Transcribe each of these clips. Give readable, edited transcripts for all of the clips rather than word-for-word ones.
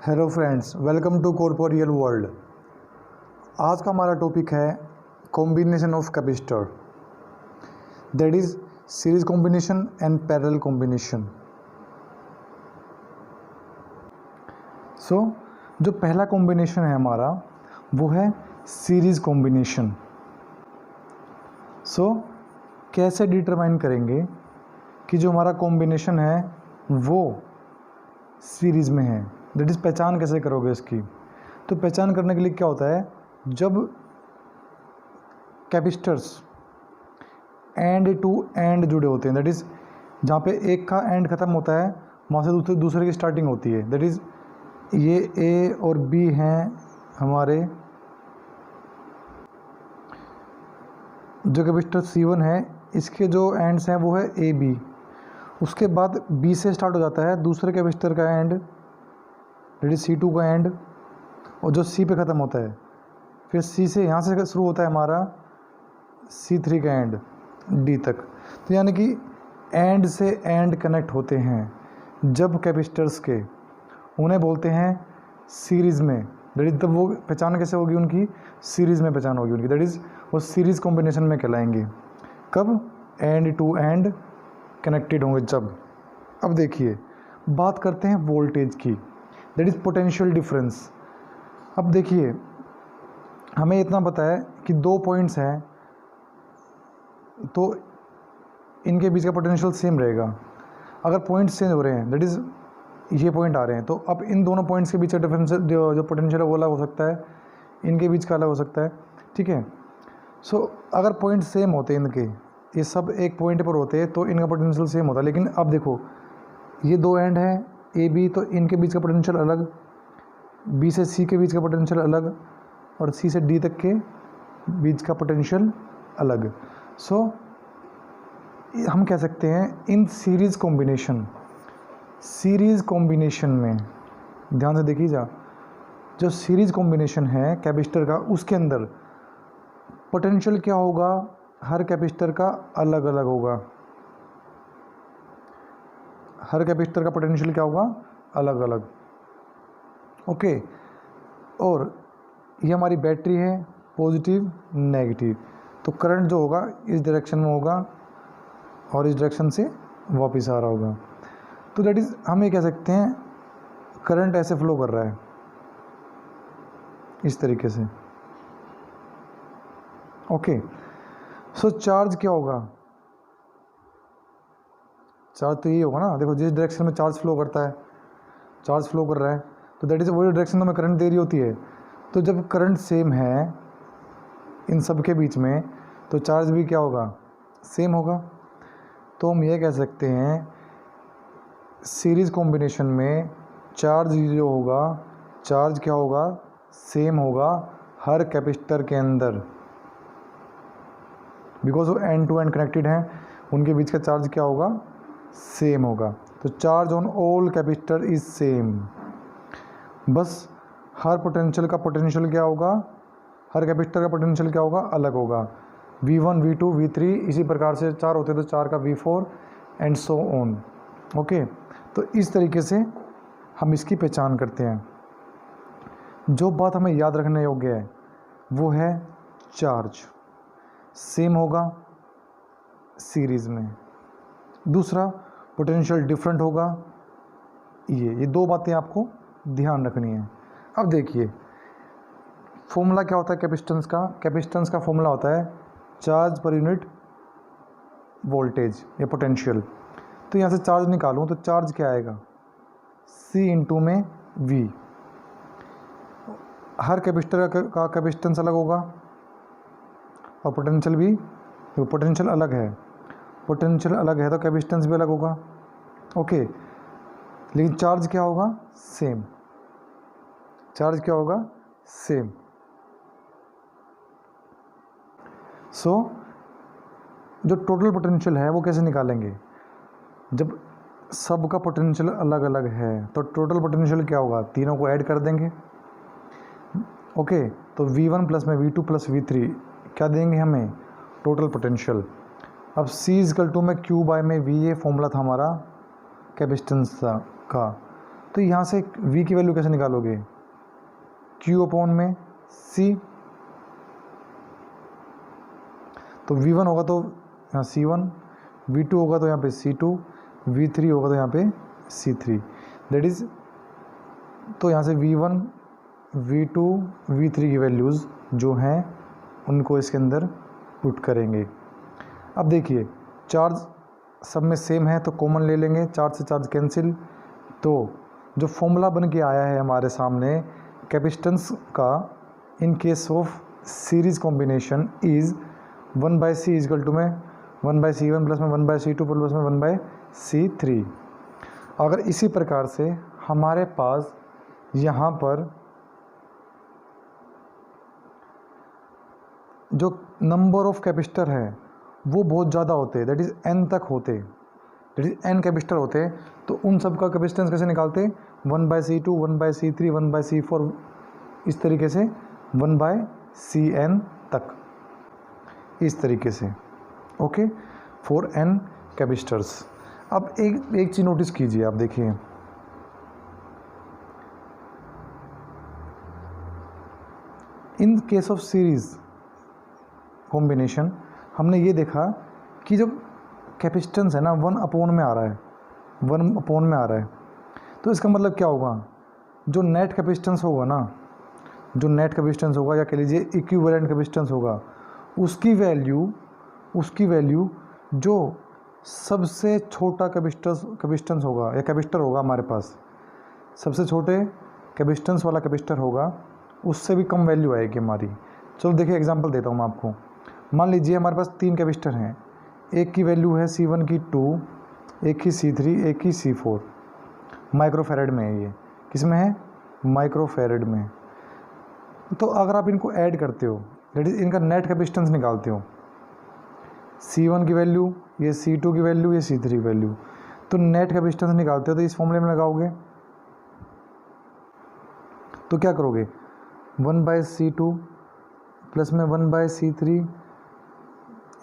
Hello friends, welcome to corporeal world. आज का हमारा टॉपिक है combination of capacitor, that is series combination and parallel combination. जो पहला कॉम्बिनेशन है हमारा वो है सीरीज कॉम्बिनेशन। कैसे डिटरमाइन करेंगे कि जो हमारा कॉम्बिनेशन है वो सीरीज़ में है, दैट इज़ पहचान कैसे करोगे इसकी। तो पहचान करने के लिए क्या होता है, जब कैपेसिटर्स एंड टू एंड जुड़े होते हैं, दैट इज़ जहाँ पे एक का एंड ख़त्म होता है वहाँ से दूसरे की स्टार्टिंग होती है, दैट इज़ ये ए और बी हैं हमारे जो कैपेसिटर C1 है, इसके जो एंड्स हैं वो है ए बी। उसके बाद बी से स्टार्ट हो जाता है दूसरे कैपेसिटर का एंड, दैट इज़ C2 का एंड, और जो C पे ख़त्म होता है। फिर C से यहाँ से शुरू होता है हमारा C3 का एंड D तक। तो यानी कि एंड से एंड कनेक्ट होते हैं जब कैपेसिटर्स के, उन्हें बोलते हैं सीरीज़ में। दैट इज़ तब वो पहचान कैसे होगी उनकी, सीरीज़ में पहचान होगी उनकी, दैट इज़ वो सीरीज़ कॉम्बिनेशन में कहलाएंगे। कब? एंड टू एंड कनेक्टेड होंगे जब। अब देखिए, बात करते हैं वोल्टेज की, दैट इज़ पोटेंशियल डिफरेंस। अब देखिए, हमें इतना पता है कि दो पॉइंट्स हैं तो इनके बीच का पोटेंशियल सेम रहेगा। अगर पॉइंट्स चेंज हो रहे हैं, दैट इज़ ये पॉइंट आ रहे हैं, तो अब इन दोनों पॉइंट्स के बीच का डिफरेंस जो पोटेंशियल है वो अलग हो सकता है, इनके बीच का अलग हो सकता है, ठीक है। अगर पॉइंट सेम होते हैं इनके, ये सब एक पॉइंट पर होते हैं तो इनका पोटेंशियल सेम होता है। लेकिन अब देखो, ये दो एंड हैं ए बी, तो इनके बीच का पोटेंशियल अलग, बी से सी के बीच का पोटेंशियल अलग, और सी से डी तक के बीच का पोटेंशियल अलग। हम कह सकते हैं इन सीरीज़ कॉम्बिनेशन में, ध्यान से देखिए जो सीरीज़ कॉम्बिनेशन है कैपेसिटर का, उसके अंदर पोटेंशियल क्या होगा, हर कैपेसिटर का अलग अलग होगा। हर कैपेसिटर का पोटेंशियल क्या होगा, अलग अलग, ओके। और ये हमारी बैटरी है, पॉजिटिव नेगेटिव, तो करंट जो होगा इस डायरेक्शन में होगा और इस डायरेक्शन से वापस आ रहा होगा। तो दैट इज़ हम ये कह सकते हैं करंट ऐसे फ्लो कर रहा है इस तरीके से, ओके। चार्ज क्या होगा, चार्ज तो ये होगा ना, देखो जिस डायरेक्शन में चार्ज फ्लो करता है, चार्ज फ्लो कर रहा है, तो दैट इज़ वही डायरेक्शन हमें करंट दे रही होती है। तो जब करंट सेम है इन सब के बीच में, तो चार्ज भी क्या होगा, सेम होगा। तो हम ये कह सकते हैं सीरीज़ कॉम्बिनेशन में चार्ज जो होगा, चार्ज क्या होगा, सेम होगा हर कैपेसिटर के अंदर, बिकॉज वो एंड टू एंड कनेक्टेड हैं, उनके बीच का चार्ज क्या होगा, सेम होगा। तो charge on all capacitor is same. बस हर पोटेंशियल का पोटेंशियल क्या होगा, हर कैपेसिटर का पोटेंशियल क्या होगा, अलग होगा। V1 V2 V3 इसी प्रकार से 4 होते हैं तो 4 का V4 and so on, okay. तो इस तरीके से हम इसकी पहचान करते हैं। जो बात हमें याद रखने योग्य है वो है चार्ज सेम होगा सीरीज़ में, दूसरा पोटेंशियल डिफरेंट होगा। ये दो बातें आपको ध्यान रखनी है। अब देखिए, फॉर्मूला क्या होता है कैपेसिटेंस का, कैपेसिटेंस का फॉर्मूला होता है चार्ज पर यूनिट वोल्टेज या पोटेंशियल। तो यहाँ से चार्ज निकालूँ तो चार्ज क्या आएगा, C इंटू में V। हर कैपेसिटर का कैपेसिटेंस अलग होगा और पोटेंशियल भी, तो पोटेंशियल अलग है, पोटेंशियल अलग है तो कैपेसिटेंस भी अलग होगा, ओके। लेकिन चार्ज क्या होगा, सेम। चार्ज क्या होगा, सेम। जो टोटल पोटेंशियल है वो कैसे निकालेंगे, जब सब का पोटेंशियल अलग अलग है तो टोटल पोटेंशियल क्या होगा, तीनों को ऐड कर देंगे, ओके। तो V1 प्लस में V2 प्लस V3 क्या देंगे हमें, टोटल पोटेंशियल। अब C = में Q बाय में V, ये फॉर्मूला था हमारा कैपेसिटेंस का। तो यहाँ से V की वैल्यू कैसे निकालोगे, Q अपॉन में C, तो V1 होगा तो यहाँ C1, V2 होगा तो यहाँ पे C2, V3 होगा तो यहाँ पे C3, दैट इज़, तो यहाँ से V1, V2, V3 की वैल्यूज़ जो हैं उनको इसके अंदर पुट करेंगे। अब देखिए चार्ज सब में सेम है तो कॉमन ले लेंगे, चार्ज से चार्ज कैंसिल, तो जो फॉर्मूला बन के आया है हमारे सामने कैपेसिटेंस का in case of series combination is 1/c equal to में 1/c1 प्लस में 1/c2 प्लस में 1/c3। अगर इसी प्रकार से हमारे पास यहाँ पर जो नंबर ऑफ कैपेसिटर है वो बहुत ज़्यादा होते हैं, दैट इज़ n तक होते, दैट इज़ n कैपेसिटर होते, तो उन सब का कैपेसिटेंस कैसे निकालते, 1/c2, 1/c3, 1/c4, इस तरीके से 1/cn तक, इस तरीके से, ओके, फॉर n कैपेसिटर्स। अब एक चीज़ नोटिस कीजिए, आप देखिए इन केस ऑफ सीरीज़ कॉम्बिनेशन हमने ये देखा कि जब कैपेसिटेंस है ना 1 अपॉन में आ रहा है, 1 अपॉन में आ रहा है, तो इसका मतलब क्या होगा, जो नेट कैपेसिटेंस होगा ना, जो नेट कैपेसिटेंस होगा या कह लीजिए इक्विवेलेंट कैपेसिटेंस होगा, उसकी वैल्यू जो सबसे छोटा कैपेसिटेंस होगा या कैपेसिटर होगा हमारे पास, सबसे छोटे कैपेसिटेंस वाला कैपेसिटर होगा, उससे भी कम वैल्यू आएगी हमारी। चलो देखिए एग्जांपल देता हूँ मैं आपको। मान लीजिए हमारे पास 3 कैपेसिटर हैं, एक की वैल्यू है C1 की 2, एक की C3, एक की C4, माइक्रोफैरड में है, ये किस में है, माइक्रोफैरड में। तो अगर आप इनको ऐड करते हो, दैट इज़ इनका नेट कैपेसिटेंस निकालते हो, C1 की वैल्यू, ये C2 की वैल्यू, ये C3 की वैल्यू, तो नेट कैपेसिटेंस निकालते हो तो इस फॉर्मूले में लगाओगे, तो क्या करोगे, 1/c2 प्लस में 1/c3,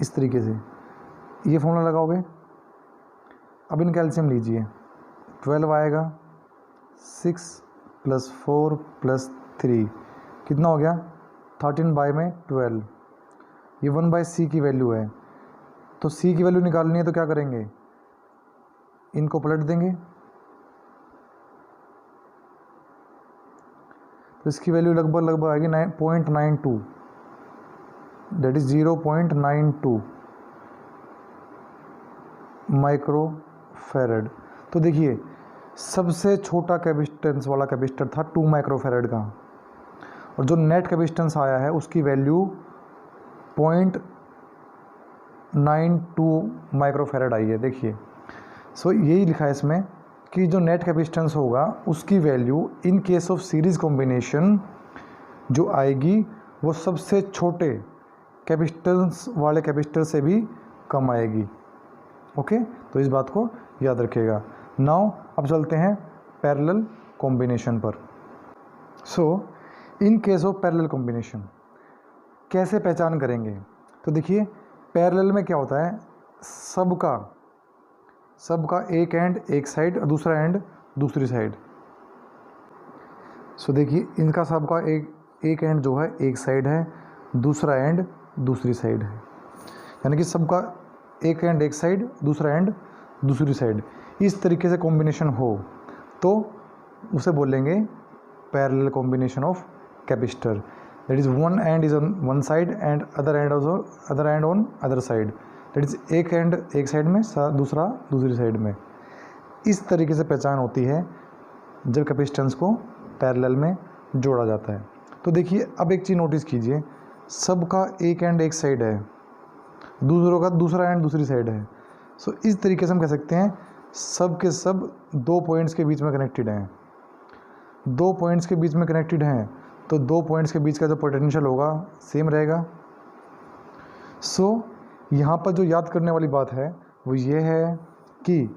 इस तरीके से ये फॉर्मूला लगाओगे। अब इनका एलसीएम लीजिए, 12 आएगा, 6 + 4 + 3 कितना हो गया, 13/12। ये 1/c की वैल्यू है, तो c की वैल्यू निकालनी है तो क्या करेंगे, इनको पलट देंगे, तो इसकी वैल्यू लगभग आएगी 0.92, दैट इज़ 0.92 माइक्रोफैरड। तो देखिए सबसे छोटा कैपेसिटेंस वाला कैपेसिटर था 2 माइक्रोफैरड का, और जो नेट कैपेसिटेंस आया है उसकी वैल्यू 0.92 माइक्रोफैरड आई है। देखिए सो यही लिखा है इसमें कि जो नेट कैपेसिटेंस होगा उसकी value in case of series combination जो आएगी वो सबसे छोटे कैपेसिटेंस वाले कैपेसिटर से भी कम आएगी। ओके, तो इस बात को याद रखिएगा। नाउ अब चलते हैं पैरेलल कॉम्बिनेशन पर। So in case of parallel combination कैसे पहचान करेंगे, तो देखिए पैरेलल में क्या होता है, सबका एक एंड एक साइड और दूसरा एंड दूसरी साइड। सो देखिए इनका सबका एक एंड जो है एक साइड है, दूसरा एंड दूसरी साइड है, यानी कि सबका एक एंड एक साइड, दूसरा एंड दूसरी साइड। इस तरीके से कॉम्बिनेशन हो तो उसे बोलेंगे parallel combination of capacitor, that is one and is on one side and other and on other side, that is एक एंड एक साइड में, दूसरा दूसरी साइड में। इस तरीके से पहचान होती है जब कैपेसिटेंस को पैरेलल में जोड़ा जाता है। तो देखिए अब एक चीज़ नोटिस कीजिए, सबका एक एंड एक साइड है, दूसरों का दूसरा एंड दूसरी साइड है। सो इस तरीके से हम कह सकते हैं सब के सब 2 पॉइंट्स के बीच में कनेक्टेड हैं। 2 पॉइंट्स के बीच में कनेक्टेड हैं तो 2 पॉइंट्स के बीच का जो पोटेंशियल होगा सेम रहेगा। सो यहाँ पर जो याद करने वाली बात है वो ये है कि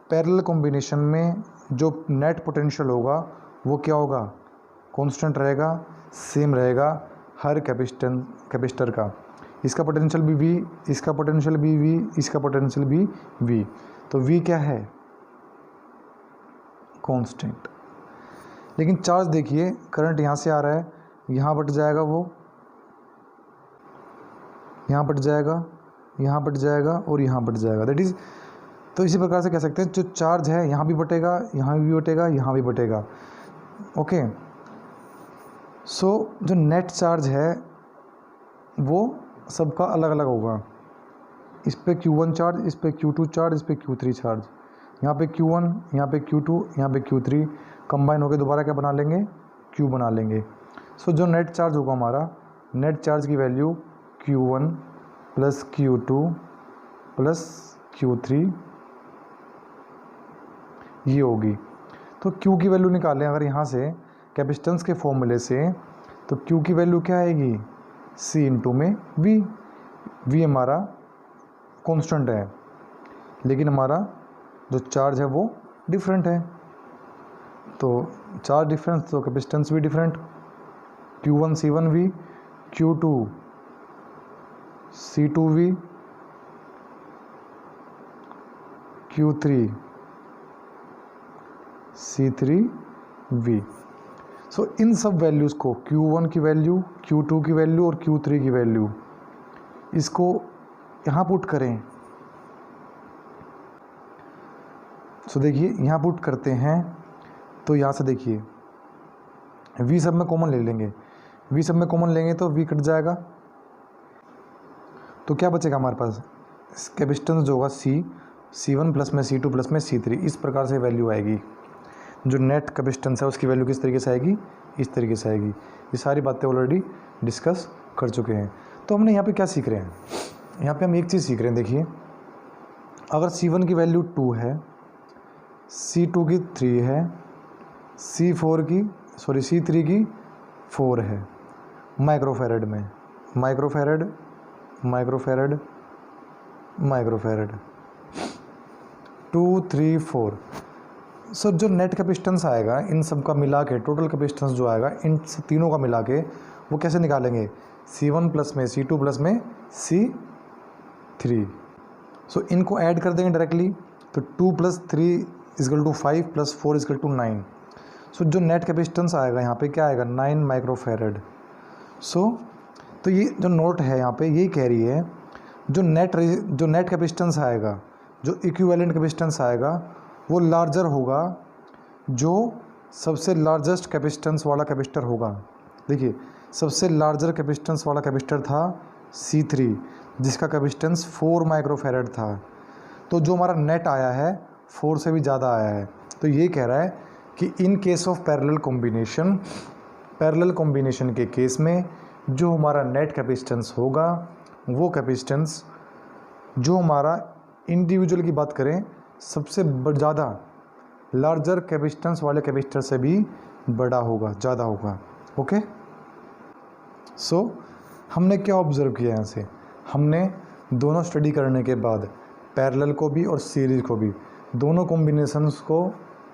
पैरेलल कॉम्बिनेशन में जो नेट पोटेंशियल होगा वो क्या होगा, कांस्टेंट रहेगा, सेम रहेगा हर कैपेसिटर का। इसका पोटेंशियल भी V, इसका पोटेंशियल भी V, इसका पोटेंशियल भी V। तो V क्या है, कांस्टेंट। लेकिन चार्ज देखिए, करंट यहाँ से आ रहा है, यहाँ बट जाएगा, वो यहाँ बट जाएगा, यहाँ बट जाएगा और यहाँ बट जाएगा, दैट इज़। तो इसी प्रकार से कह सकते हैं जो चार्ज है यहाँ भी बटेगा, यहाँ भी बटेगा, यहाँ भी बटेगा। ओके, सो जो नेट चार्ज है वो सबका अलग अलग होगा। इस पे Q1 चार्ज, इस पे Q2 चार्ज, इस पे Q3 चार्ज, यहाँ पे Q1, यहाँ पे Q2, यहाँ पे Q3 कंबाइन होकर दोबारा क्या बना लेंगे, Q बना लेंगे। सो जो नेट चार्ज होगा हमारा, नेट चार्ज की value Q1 plus Q2 plus Q3 ये होगी। तो Q की वैल्यू निकालें अगर यहाँ से कैपेसिटेंस के फॉर्मूले से, तो Q की वैल्यू क्या आएगी, C इंटू में V। V हमारा कांस्टेंट है, लेकिन हमारा जो चार्ज है वो डिफरेंट है। तो चार्ज डिफरेंस तो कैपेसिटेंस भी different. Q1 C1V, Q2 C2V, Q3 C3V। सो इन सब वैल्यूज़ को, Q1 की वैल्यू, Q2 की वैल्यू और Q3 की वैल्यू, इसको यहाँ पुट करें। सो देखिए यहाँ पुट करते हैं तो यहाँ से देखिए V सब में कॉमन ले लेंगे, V सब में कॉमन लेंगे तो V कट जाएगा, तो क्या बचेगा हमारे पास, कैपेसिटेंस जो होगा C1 प्लस में C2 प्लस में C3, इस प्रकार से वैल्यू आएगी। जो नेट कैपेसिटेंस है उसकी वैल्यू किस तरीके से आएगी, इस तरीके से आएगी। ये सारी बातें ऑलरेडी डिस्कस कर चुके हैं। तो हमने यहाँ पे क्या सीख रहे हैं, यहाँ पे हम एक चीज़ सीख रहे हैं। देखिए अगर C1 की वैल्यू 2 है, C2 की 3 है, C3 की 4 है माइक्रोफैरड में, माइक्रोफैरड माइक्रोफैरड माइक्रोफैरड 2 3 4। सो जो नेट कैपेसिटेंस आएगा इन सब का मिला के, टोटल कैपेसिटेंस जो आएगा इन तीनों का मिला के, वो कैसे निकालेंगे, C1 प्लस में C2 प्लस में C3। सो इनको ऐड कर देंगे डायरेक्टली, तो 2 plus 3 equal to 5 plus 4 equal to 9। So जो नेट कैपेसिटेंस आएगा यहाँ पे क्या आएगा, 9 माइक्रोफैरड। सो तो ये जो नोट है यहाँ पे यही कह रही है, जो नेट कैपेसिटेंस आएगा, जो इक्विवेलेंट कैपेसिटेंस आएगा वो लार्जर होगा जो सबसे लार्जेस्ट कैपेसिटेंस वाला कैपेसिटर होगा। देखिए सबसे लार्जर कैपेसिटेंस वाला कैपेसिटर था C3 जिसका कैपेसिटेंस 4 माइक्रोफैरड था। तो जो हमारा नेट आया है 4 से भी ज़्यादा आया है। तो ये कह रहा है कि इन केस ऑफ पैरेलल कॉम्बिनेशन के केस में जो हमारा नेट कैपेसिटेंस होगा वो कैपेसिटेंस जो हमारा इंडिविजुअल की बात करें सबसे ज़्यादा लार्जर कैपेसिटेंस वाले कैपेसिटर से भी बड़ा होगा, ज़्यादा होगा। ओके, सो हमने क्या ऑब्ज़र्व किया यहाँ से, हमने दोनों स्टडी करने के बाद पैरेलल को भी और सीरीज़ को भी, दोनों कॉम्बिनेशंस को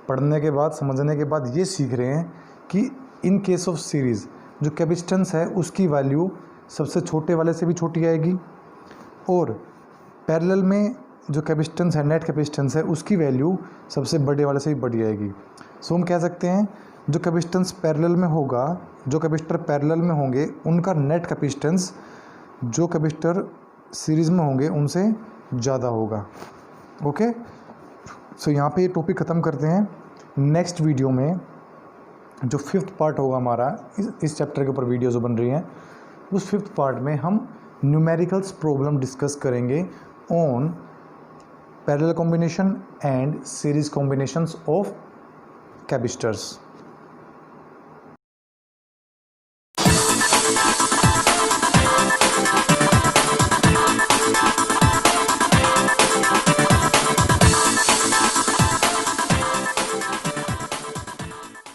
पढ़ने के बाद, समझने के बाद ये सीख रहे हैं कि इन केस ऑफ सीरीज़ जो कैपेसिटेंस है उसकी वैल्यू सबसे छोटे वाले से भी छोटी आएगी और पैरेलल में जो कैपेसिटेंस है, नेट कैपेसिटेंस है, उसकी वैल्यू सबसे बड़े वाले से भी बड़ी आएगी। सो हम कह सकते हैं जो कैपेसिटेंस पैरेलल में होगा, जो कैपेसिटर पैरेलल में होंगे उनका नेट कैपेसिटेंस जो कैपेसिटर सीरीज़ में होंगे उनसे ज़्यादा होगा। ओके, सो यहाँ पे ये टॉपिक ख़त्म करते हैं। नेक्स्ट वीडियो में जो 5th पार्ट होगा हमारा, इस चैप्टर के ऊपर वीडियो जो बन रही हैं, उस 5th पार्ट में हम न्यूमेरिकल्स प्रॉब्लम डिस्कस करेंगे on parallel combination and series combinations of capacitors.